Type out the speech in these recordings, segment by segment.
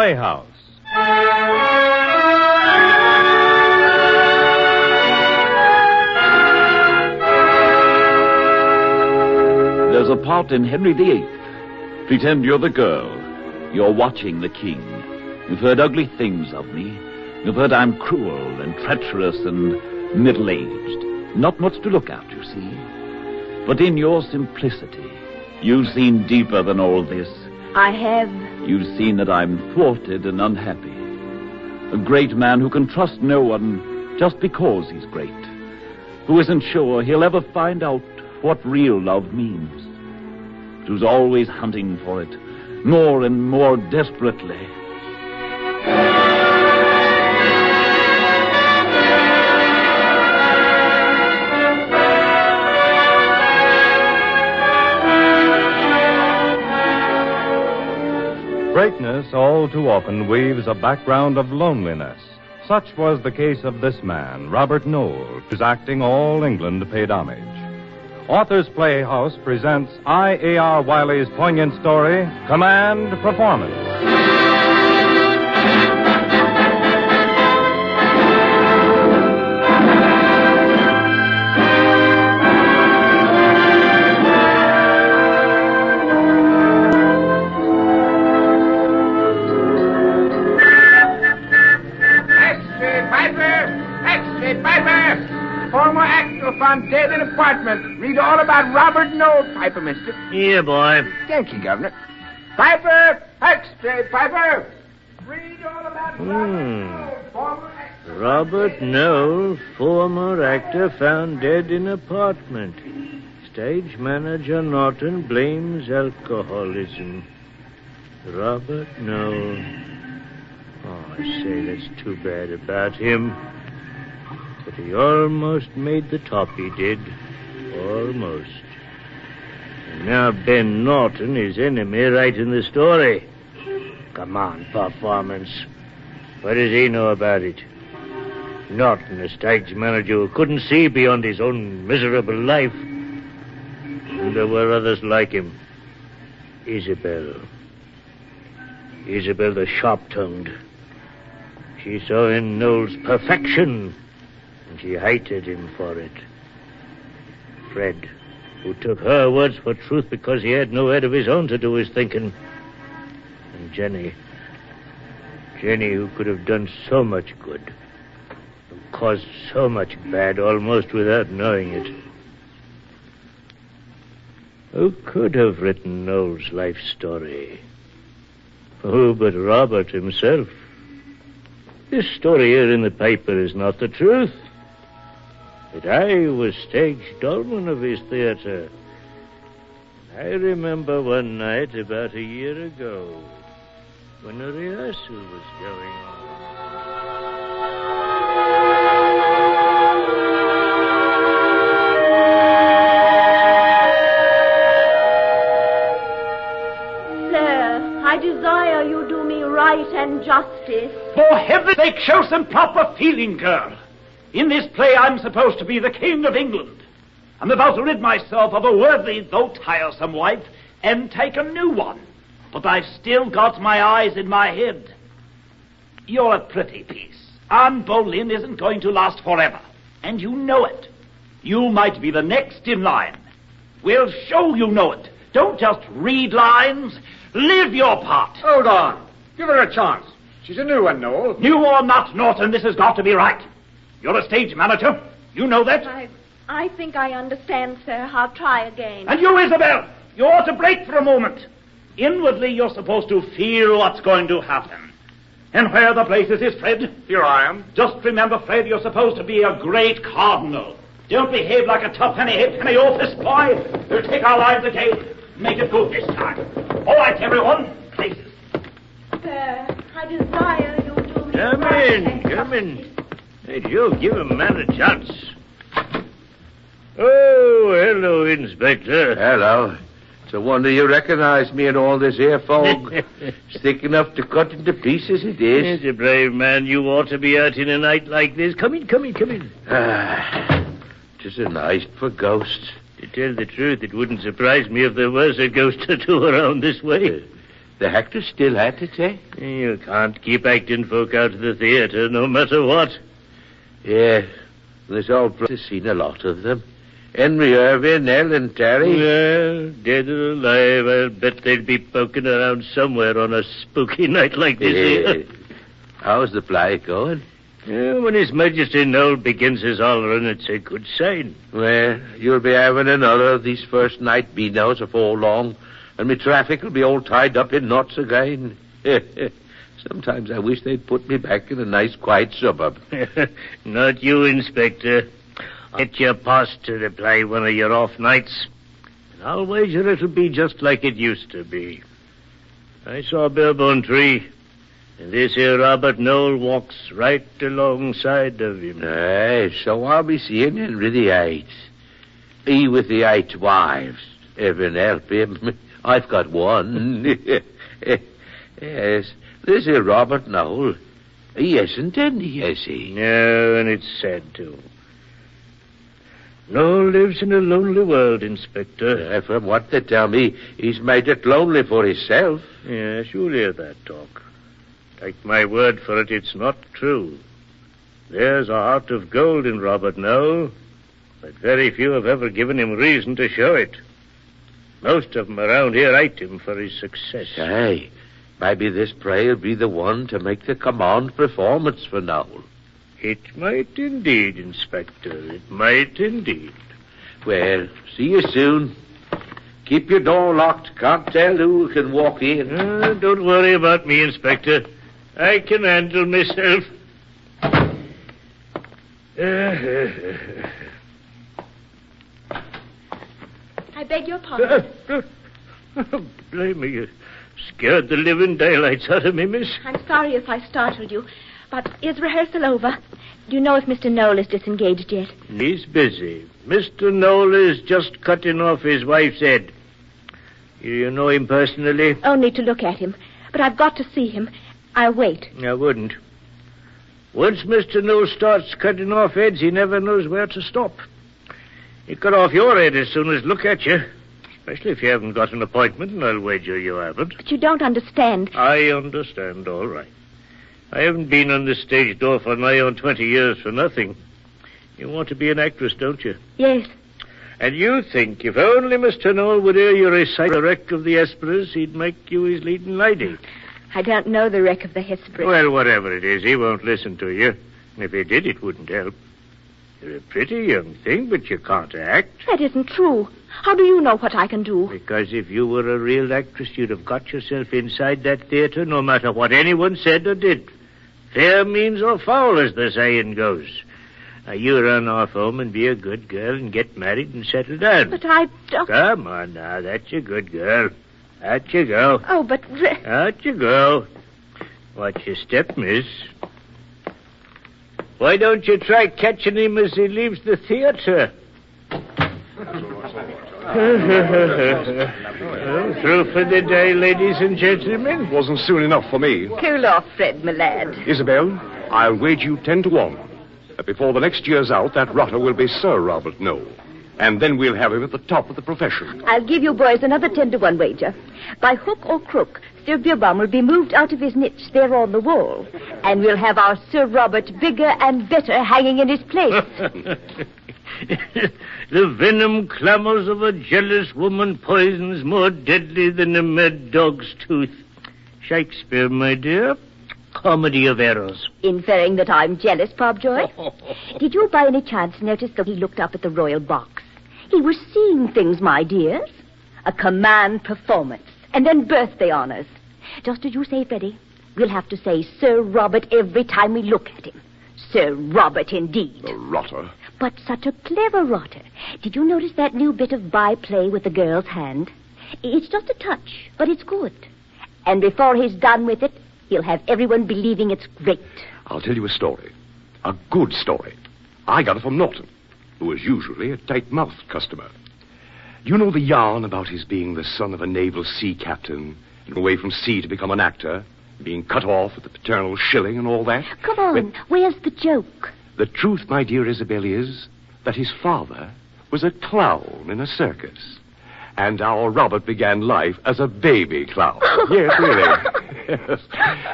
Playhouse. There's a part in Henry VIII. Pretend you're the girl. You're watching the king. You've heard ugly things of me. You've heard I'm cruel and treacherous and middle-aged. Not much to look at, you see. But in your simplicity, you've seen deeper than all this. I have. You've seen that I'm thwarted and unhappy. A great man who can trust no one just because he's great. Who isn't sure he'll ever find out what real love means. Who's always hunting for it, more and more desperately. Greatness all too often weaves a background of loneliness. Such was the case of this man, Robert Noel, whose acting all England paid homage. Authors Playhouse presents I.A.R. Wiley's poignant story, Command Performance. Former actor found dead in apartment. Read all about Robert Noel, Piper, mister. Here, boy. Thank you, Governor. Piper! Extra, Piper! Read all about Robert Noel, former actor. Robert Noel, former actor, found dead in apartment. Stage manager Norton blames alcoholism. Robert Noel. Oh, I say, that's too bad about him. But he almost made the top, he did. Almost. And now Ben Norton, his enemy, writing the story. Come on, performance. What does he know about it? Norton, a stage manager who couldn't see beyond his own miserable life. And there were others like him. Isabel the sharp-tongued. She saw in Noel's perfection, and she hated him for it. Fred, who took her words for truth because he had no head of his own to do his thinking. And Jenny, who could have done so much good, who caused so much bad almost without knowing it. Who could have written Noel's life story? Who but Robert himself? This story here in the paper is not the truth. But I was stage doorman of his theater. I remember one night about a year ago when a rehearsal was going on. Sir, I desire you do me right and justice. For heaven's sake, show some proper feeling, girl. In this play, I'm supposed to be the King of England. I'm about to rid myself of a worthy, though tiresome wife, and take a new one. But I've still got my eyes in my head. You're a pretty piece. Anne Boleyn isn't going to last forever, and you know it. You might be the next in line. We'll show you know it. Don't just read lines. Live your part. Hold on. Give her a chance. She's a new one, Noel. New or not, Norton, this has got to be right. You're a stage manager. You know that. I think I understand, sir. I'll try again. And you, Isabel, you ought to break for a moment. Inwardly, you're supposed to feel what's going to happen. And where the place is Fred? Here I am. Just remember, Fred, you're supposed to be a great cardinal. Don't behave like a tough-penny halfpenny office boy. We'll take our lives again. Make it good this time. All right, everyone. Places. Sir, I desire you do me right. Come in. Hey, Joe, give a man a chance. Oh, hello, Inspector. Hello. It's a wonder you recognize me in all this here fog. It's thick enough to cut into pieces, it is. It's a brave man. You ought to be out in a night like this. Come in. Just a night for ghosts. To tell the truth, it wouldn't surprise me if there was a ghost or two around this way. The actor still at it, eh? You can't keep acting folk out of the theatre, no matter what. Yeah, there's all I've seen a lot of them. Henry Irving, Ellen Terry. Well, dead or alive, I'll bet they'd be poking around somewhere on a spooky night like this here. How's the play going? When His Majesty Noel begins his hollering, it's a good sign. Well, you'll be having another of these first night beanows afore long, and my traffic will be all tied up in knots again. Sometimes I wish they'd put me back in a nice, quiet suburb. Not you, Inspector. I'll get your pass to the play one of your off nights. And I'll wager it'll be just like it used to be. I saw Bilbone Tree, and this here Robert Noel walks right alongside of him. Aye, so I'll be seeing Henry VIII. He with the 8 wives. Heaven help him. I've got one. Yes, this here Robert Noel. He hasn't any, has he? No, and it's sad, too. Noel lives in a lonely world, Inspector. From what they tell me, he's made it lonely for himself. Yes, you'll hear that talk. Take my word for it, it's not true. There's a heart of gold in Robert Noel, but very few have ever given him reason to show it. Most of them around here hate him for his success. Aye, maybe this play will be the one to make the command performance for Noel. It might indeed, Inspector. It might indeed. Well, see you soon. Keep your door locked. Can't tell who can walk in. Don't worry about me, Inspector. I can handle myself. I beg your pardon. Blame me. You scared the living daylights out of me, miss. I'm sorry if I startled you, but is rehearsal over? Do you know if Mr. Noel is disengaged yet? He's busy. Mr. Noel is just cutting off his wife's head. You know him personally? Only to look at him. But I've got to see him. I'll wait. I wouldn't. Once Mr. Noel starts cutting off heads, he never knows where to stop. He'll cut off your head as soon as look at you. Especially if you haven't got an appointment, and I'll wager you haven't. But you don't understand. I understand, all right. I haven't been on the stage door for nigh on 20 years for nothing. You want to be an actress, don't you? Yes. And you think if only Mr. Noel would hear you recite the wreck of the Hesperus, he'd make you his leading lady. I don't know the wreck of the Hesperus. Well, whatever it is, he won't listen to you. And if he did, it wouldn't help. You're a pretty young thing, but you can't act. That isn't true. How do you know what I can do? Because if you were a real actress, you'd have got yourself inside that theater no matter what anyone said or did. Fair means or foul, as the saying goes. Now, you run off home and be a good girl and get married and settle down. But I don't... Come on now, that's a good girl. Out you go. Oh, but... Out you go. Watch your step, miss. Why don't you try catching him as he leaves the theater? Through for the day, ladies and gentlemen. Wasn't soon enough for me. Cool off, Fred, my lad. Isabel, I'll wager you 10 to 1 that before the next year's out, that rotter will be Sir Robert Noel. And then we'll have him at the top of the profession. I'll give you boys another 10 to 1 wager. By hook or crook, Sir Beerbaum will be moved out of his niche there on the wall. And we'll have our Sir Robert bigger and better hanging in his place. The venom clamors of a jealous woman poisons more deadly than a mad dog's tooth. Shakespeare, my dear. Comedy of errors. Inferring that I'm jealous, Pobjoy? Did you by any chance notice that he looked up at the royal box? He was seeing things, my dears. A command performance, and then birthday honors. Just as you say, Freddie, we'll have to say Sir Robert every time we look at him. Sir Robert, indeed. The rotter. But such a clever rotter. Did you notice that new bit of byplay with the girl's hand? It's just a touch, but it's good. And before he's done with it, he'll have everyone believing it's great. I'll tell you a story. A good story. I got it from Norton, who is usually a tight-mouthed customer. You know the yarn about his being the son of a naval sea captain and away from sea to become an actor, being cut off at the paternal shilling and all that? Come on, where's the joke? The truth, my dear Isabel, is that his father was a clown in a circus. And our Robert began life as a baby clown. Yes, really. Yes.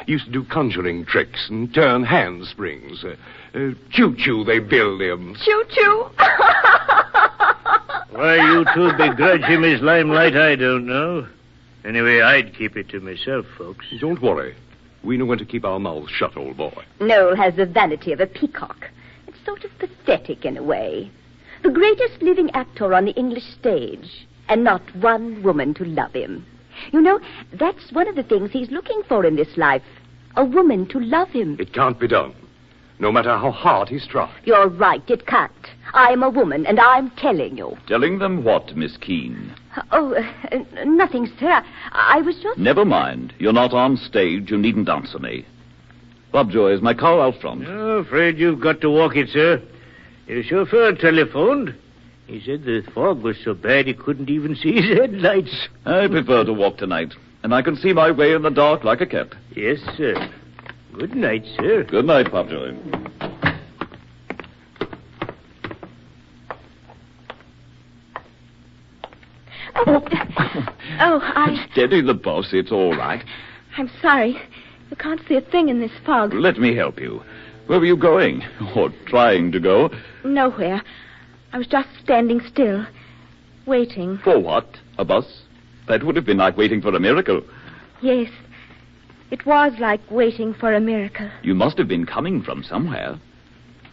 Used to do conjuring tricks and turn handsprings. Choo-choo, they billed him. Choo-choo. Why you two begrudge him his limelight, I don't know. Anyway, I'd keep it to myself, folks. Don't worry. We know when to keep our mouths shut, old boy. Noel has the vanity of a peacock. It's sort of pathetic in a way. The greatest living actor on the English stage, and not one woman to love him. You know, that's one of the things he's looking for in this life. A woman to love him. It can't be done, no matter how hard he's tried. You're right, it can't. I'm a woman, and I'm telling you. Telling them what, Miss Keene? Nothing, sir. I was just... Never mind. You're not on stage. You needn't answer me. Lovejoy, is my car out front? Oh, afraid you've got to walk it, sir. Your chauffeur telephoned. He said the fog was so bad he couldn't even see his headlights. I prefer to walk tonight, and I can see my way in the dark like a cat. Yes, sir. Good night, sir. Good night, Lovejoy. Steady the boss, it's all right. I'm sorry. You can't see a thing in this fog. Let me help you. Where were you going? Or trying to go? Nowhere. I was just standing still, waiting. For what? A bus? That would have been like waiting for a miracle. Yes. It was like waiting for a miracle. You must have been coming from somewhere.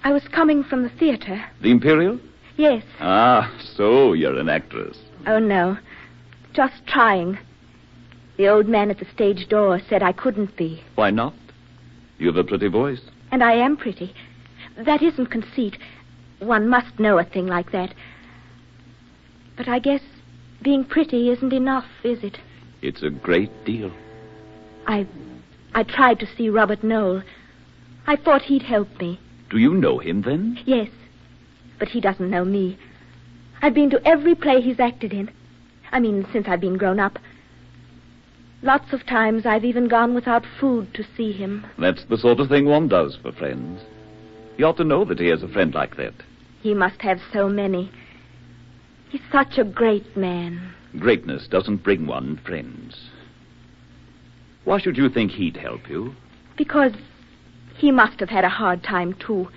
I was coming from the theater. The Imperial? Yes. Ah, so you're an actress. Oh, no. Just trying. The old man at the stage door said I couldn't be. Why not? You have a pretty voice. And I am pretty. That isn't conceit. One must know a thing like that. But I guess being pretty isn't enough, is it? It's a great deal. I tried to see Robert Noel. I thought he'd help me. Do you know him, then? Yes, but he doesn't know me. I've been to every play he's acted in. I mean, since I've been grown up. Lots of times I've even gone without food to see him. That's the sort of thing one does for friends. You ought to know that he has a friend like that. He must have so many. He's such a great man. Greatness doesn't bring one friends. Why should you think he'd help you? Because he must have had a hard time, too.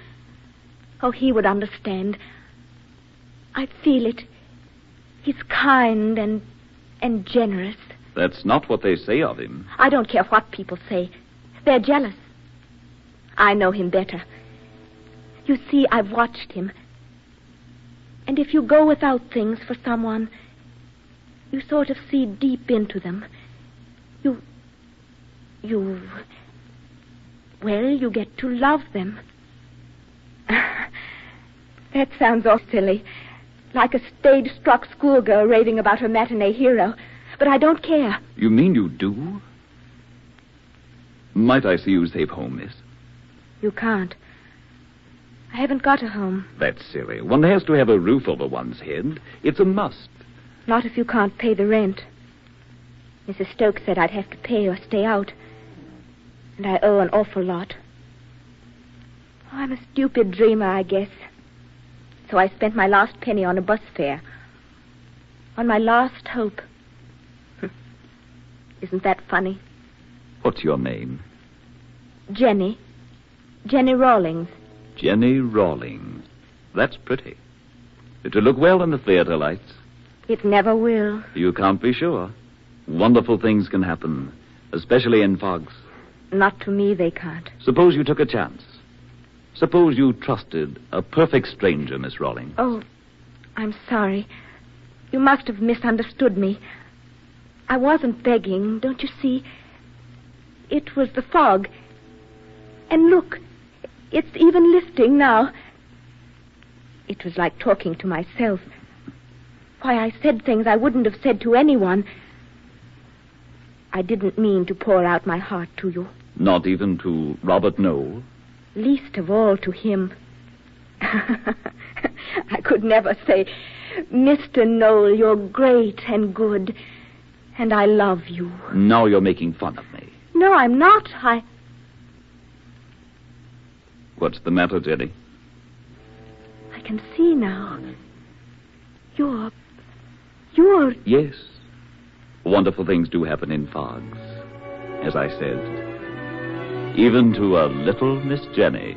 Oh, he would understand. I feel it. He's kind and generous. That's not what they say of him. I don't care what people say. They're jealous. I know him better. You see, I've watched him. And if you go without things for someone, you sort of see deep into them. You get to love them. That sounds all silly. Like a stage-struck schoolgirl raving about her matinee hero. But I don't care. You mean you do? Might I see you safe home, miss? You can't. I haven't got a home. That's silly. One has to have a roof over one's head. It's a must. Not if you can't pay the rent. Mrs. Stokes said I'd have to pay or stay out. And I owe an awful lot. Oh, I'm a stupid dreamer, I guess. So I spent my last penny on a bus fare. On my last hope. Isn't that funny? What's your name? Jenny. Jenny Rawlings. Jenny Rawlings. That's pretty. It'll look well in the theater lights. It never will. You can't be sure. Wonderful things can happen, especially in fogs. Not to me, they can't. Suppose you took a chance. Suppose you trusted a perfect stranger, Miss Rawlings. Oh, I'm sorry. You must have misunderstood me. I wasn't begging, don't you see? It was the fog. And look, it's even lifting now. It was like talking to myself. Why, I said things I wouldn't have said to anyone. I didn't mean to pour out my heart to you. Not even to Robert Noel? Least of all to him. I could never say, Mr. Noel, you're great and good, and I love you. Now you're making fun of me. No, I'm not. What's the matter, Jenny? I can see now. You're You're... Yes. Wonderful things do happen in fogs, as I said. Even to a little Miss Jenny.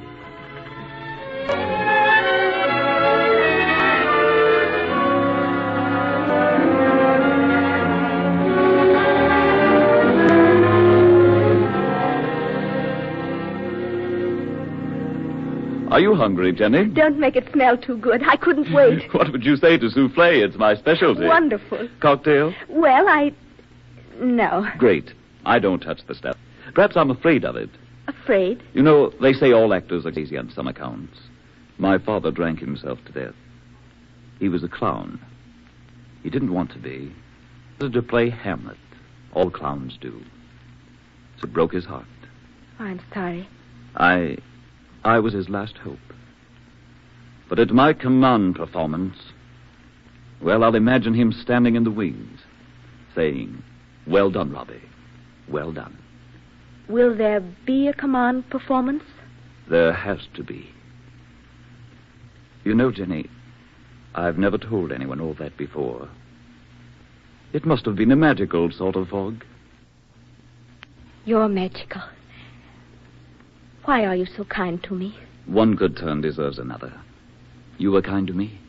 Are you hungry, Jenny? Don't make it smell too good. I couldn't wait. What would you say to souffle? It's my specialty. Wonderful. Cocktail? Well, No. Great. I don't touch the stuff. Perhaps I'm afraid of it. Afraid? You know, they say all actors are crazy on some accounts. My father drank himself to death. He was a clown. He didn't want to be. He wanted to play Hamlet. All clowns do. So it broke his heart. Oh, I'm sorry. I was his last hope. But at my command performance, well, I'll imagine him standing in the wings, saying, "Well done, Robbie. Well done." Will there be a command performance? There has to be. You know, Jenny, I've never told anyone all that before. It must have been a magical sort of fog. You're magical. Why are you so kind to me? One good turn deserves another. You were kind to me?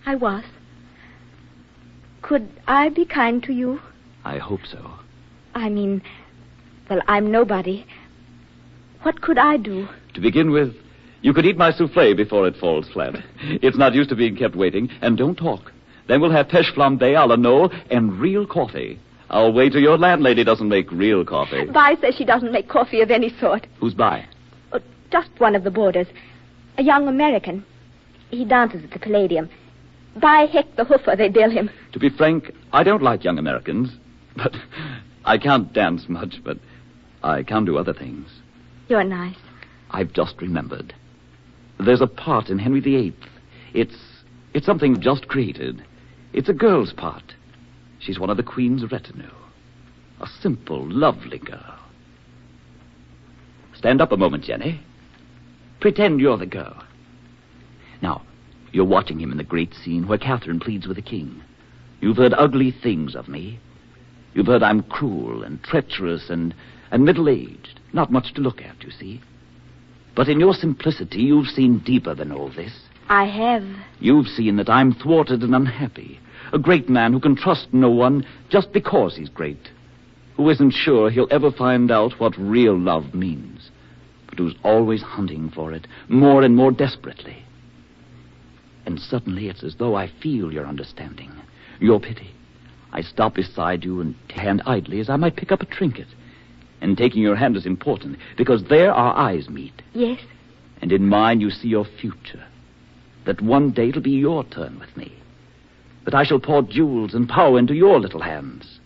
I was. Could I be kind to you? I hope so. I mean, well, I'm nobody. What could I do? To begin with, you could eat my souffle before it falls flat. It's not used to being kept waiting. And don't talk. Then we'll have pêche flambée à la Noel and real coffee. I'll wait till your landlady doesn't make real coffee. Vi says she doesn't make coffee of any sort. Who's by? Just one of the boarders. A young American. He dances at the Palladium. By Heck the Hoofer, they bill him. To be frank, I don't like young Americans. But I can't dance much, but I can do other things. You're nice. I've just remembered. There's a part in Henry VIII. It's something just created. It's a girl's part. She's one of the Queen's retinue. A simple, lovely girl. Stand up a moment, Jenny. Pretend you're the girl. Now, you're watching him in the great scene where Catherine pleads with the king. You've heard ugly things of me. You've heard I'm cruel and treacherous and middle-aged. Not much to look at, you see. But in your simplicity, you've seen deeper than all this. I have. You've seen that I'm thwarted and unhappy. A great man who can trust no one just because he's great. Who isn't sure he'll ever find out what real love means. But who's always hunting for it, more and more desperately. And suddenly it's as though I feel your understanding, your pity. I stop beside you and hand idly as I might pick up a trinket. And taking your hand is important, because there our eyes meet. Yes. And in mine you see your future. That one day it'll be your turn with me. That I shall pour jewels and power into your little hands.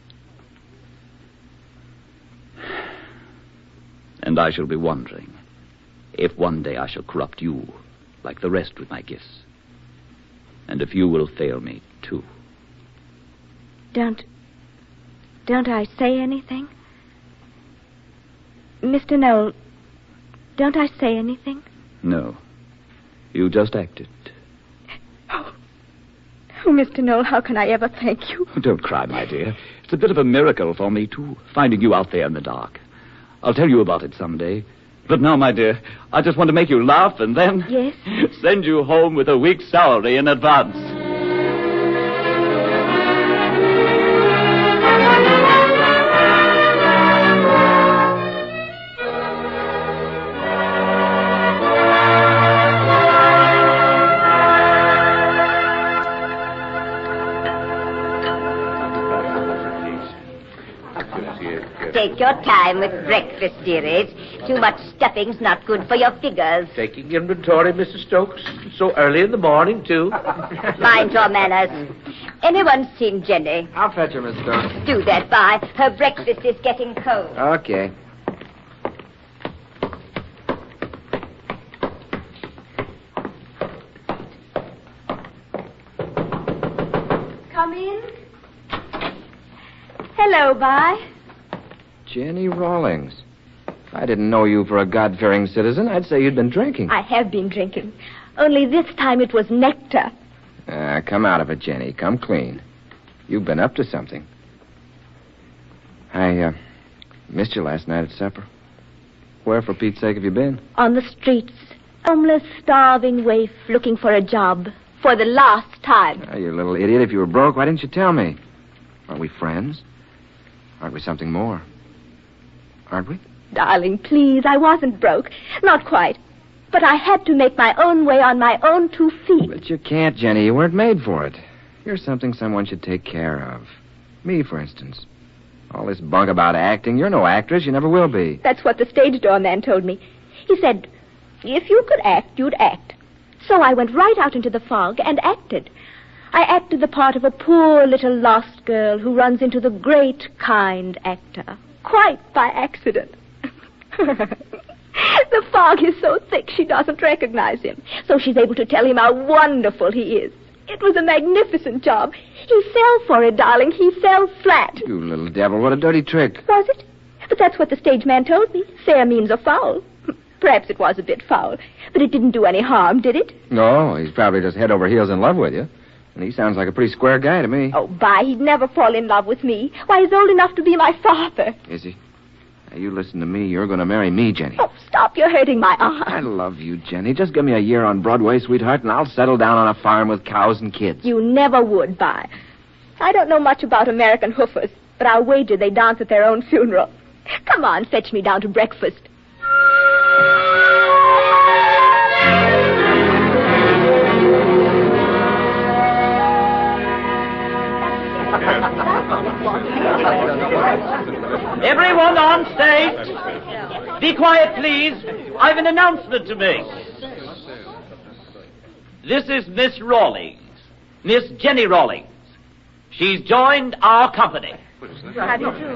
And I shall be wondering if one day I shall corrupt you like the rest with my gifts. And if you will fail me, too. Don't I say anything? Mr. Noel, don't I say anything? No. You just acted. Oh, Mr. Noel, how can I ever thank you? Don't cry, my dear. It's a bit of a miracle for me, too, finding you out there in the dark. I'll tell you about it someday. But now, my dear, I just want to make you laugh and then... Yes? Send you home with a week's salary in advance. Take your time with breakfast, dearies. Too much stuffing's not good for your figures. Taking inventory, Mrs. Stokes? So early in the morning, too? Mind your manners. Anyone seen Jenny? I'll fetch her, Miss Stokes. Do that, Vi. Her breakfast is getting cold. Okay. Come in. Hello, Vi. Jenny Rawlings. If I didn't know you for a God-fearing citizen, I'd say you'd been drinking. I have been drinking. Only this time it was nectar. Come out of it, Jenny. Come clean. You've been up to something. I missed you last night at supper. Where, for Pete's sake, have you been? On the streets. Homeless, starving waif looking for a job. For the last time. Oh, you little idiot. If you were broke, why didn't you tell me? Aren't we friends? Aren't we something more? Aren't we? Darling, please, I wasn't broke. Not quite. But I had to make my own way on my own 2 feet. But you can't, Jenny. You weren't made for it. You're something someone should take care of. Me, for instance. All this bunk about acting. You're no actress. You never will be. That's what the stage door man told me. He said, if you could act, you'd act. So I went right out into the fog and acted. I acted the part of a poor little lost girl who runs into the great, kind actor. Quite by accident. The fog is so thick she doesn't recognize him. So she's able to tell him how wonderful he is. It was a magnificent job. He fell for it, darling. He fell flat. You little devil. What a dirty trick. Was it? But that's what the stage man told me. Fair means a foul. Perhaps it was a bit foul. But it didn't do any harm, did it? No, he's probably just head over heels in love with you. And he sounds like a pretty square guy to me. Oh, he'd never fall in love with me. Why, he's old enough to be my father. Is he? Now, you listen to me. You're going to marry me, Jenny. Oh, stop. You're hurting my arm. I love you, Jenny. Just give me a year on Broadway, sweetheart, and I'll settle down on a farm with cows and kids. You never would, Bye. I don't know much about American hoofers, but I'll wager they dance at their own funeral. Come on, fetch me down to breakfast. Everyone on stage, be quiet, please. I've an announcement to make. This is Miss Rawlings, Miss Jenny Rawlings. She's joined our company. How do you do?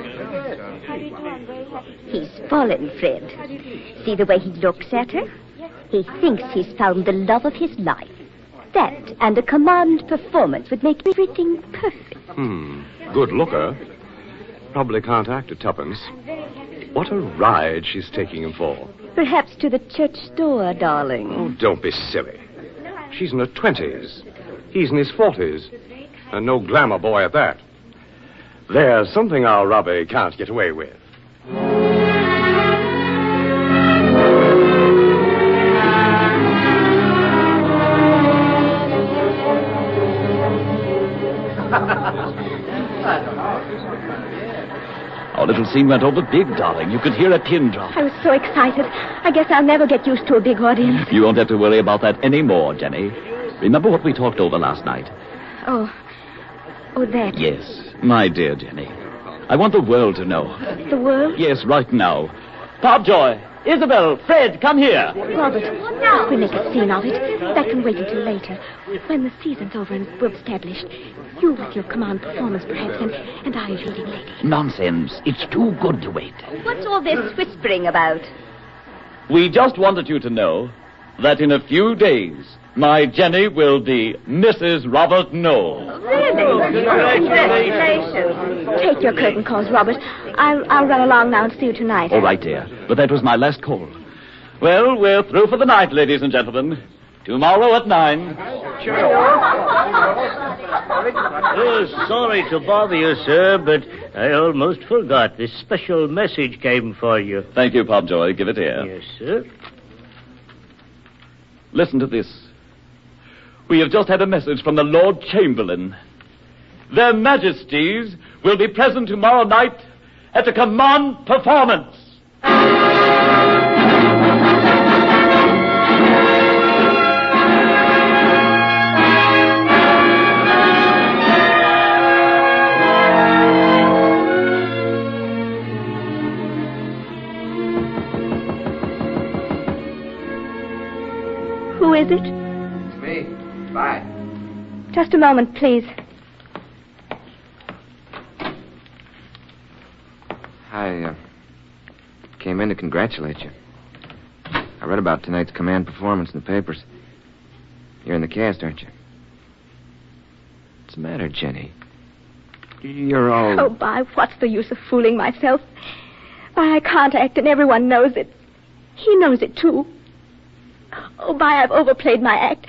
He's fallen, Fred. See the way he looks at her? He thinks he's found the love of his life. That and a command performance would make everything perfect. Good looker. Probably can't act at tuppence. What a ride she's taking him for. Perhaps to the church door, darling. Oh, don't be silly. She's in her 20s. He's in his 40s. And no glamour boy at that. There's something our Robbie can't get away with. Our little scene went over big, darling. You could hear a pin drop. I was so excited. I guess I'll never get used to a big audience. You won't have to worry about that anymore, Jenny. Remember what we talked over last night? Oh, that. Yes, my dear Jenny. I want the world to know. The world? Yes, right now. Popjoy, Isabel, Fred, come here. Robert, now we make a scene of it. That can wait until later. When the season's over and we're established, you with your command performance, perhaps, and I as leading lady. Nonsense. It's too good to wait. What's all this whispering about? We just wanted you to know that in a few days, my Jenny will be Mrs. Robert Knoll. Really? Congratulations. Take your curtain calls, Robert. I'll run along now and see you tonight. All right, dear. But that was my last call. Well, we're through for the night, ladies and gentlemen. Tomorrow at 9. Sorry to bother you, sir, but I almost forgot. This special message came for you. Thank you, Popjoy. Give it here. Yes, sir. Listen to this. We have just had a message from the Lord Chamberlain. Their Majesties will be present tomorrow night at a command performance. Who is it? It's me. Bye. Just a moment, please. I came in to congratulate you. I read about tonight's command performance in the papers. You're in the cast, aren't you? What's the matter, Jenny? You're all... Oh, what's the use of fooling myself? I can't act, and everyone knows it. He knows it, too. Oh, I've overplayed my act.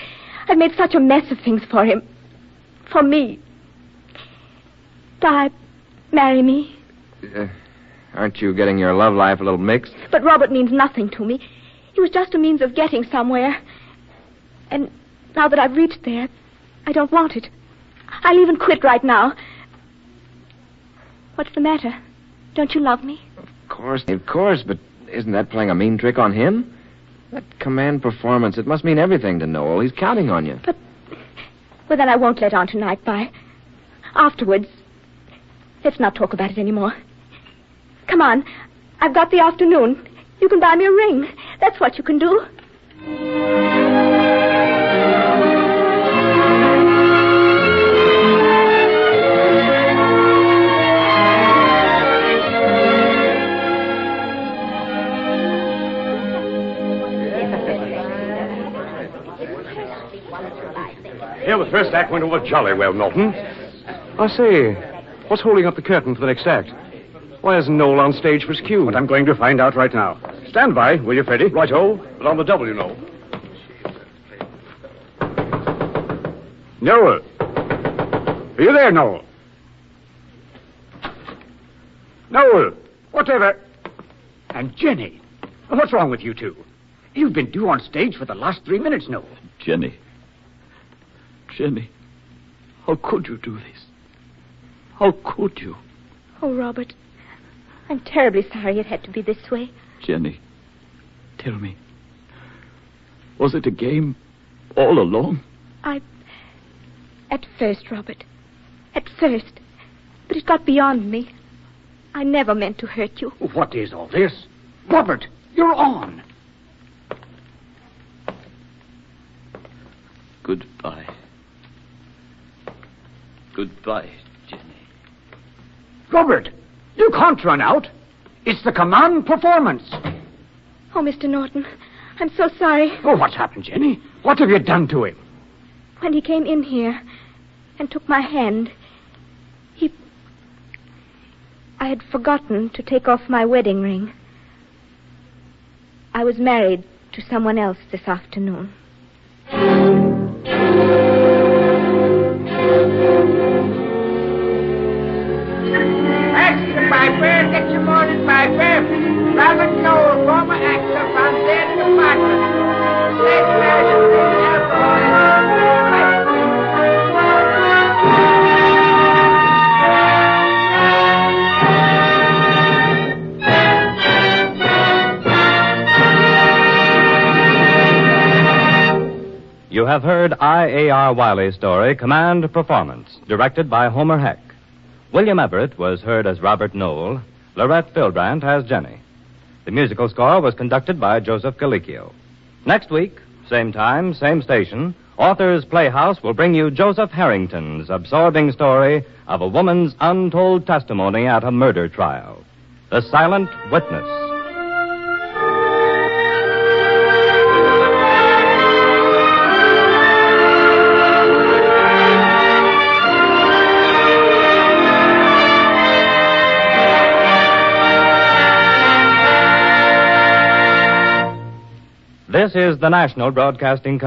I've made such a mess of things for him. For me. Vi, marry me. Aren't you getting your love life a little mixed? But Robert means nothing to me. He was just a means of getting somewhere. And now that I've reached there, I don't want it. I'll even quit right now. What's the matter? Don't you love me? Of course, but isn't that playing a mean trick on him? That command performance, it must mean everything to Noel. He's counting on you. Well, then I won't let on tonight, Vi. Afterwards, let's not talk about it anymore. Come on. I've got the afternoon. You can buy me a ring. That's what you can do. Yeah, the first act went over jolly well, Norton. I say, what's holding up the curtain for the next act? Why isn't Noel on stage for his cue? But I'm going to find out right now. Stand by, will you, Freddie? Right-o, but on the double, you know. Noel. Are you there, Noel? Noel, whatever. And Jenny. What's wrong with you two? You've been due on stage for the last 3 minutes, Noel. Jenny, how could you do this? How could you? Oh, Robert, I'm terribly sorry it had to be this way. Jenny, tell me, was it a game all along? At first, Robert. At first. But it got beyond me. I never meant to hurt you. What is all this? Robert, you're on. Goodbye. Goodbye, Jenny. Robert, you can't run out. It's the command performance. Oh, Mr. Norton, I'm so sorry. Oh, what's happened, Jenny? What have you done to him? When he came in here and took my hand, I had forgotten to take off my wedding ring. I was married to someone else this afternoon. Extra Piper, get your morning Piper. Robert Noel, former actor from their department. Stage manager, You have heard I.A.R. Wiley's story, Command Performance, directed by Homer Heck. William Everett was heard as Robert Noel, Lorette Filbrandt as Jenny. The musical score was conducted by Joseph Galicchio. Next week, same time, same station, Authors Playhouse will bring you Joseph Harrington's absorbing story of a woman's untold testimony at a murder trial. The Silent Witness. This is the National Broadcasting Company.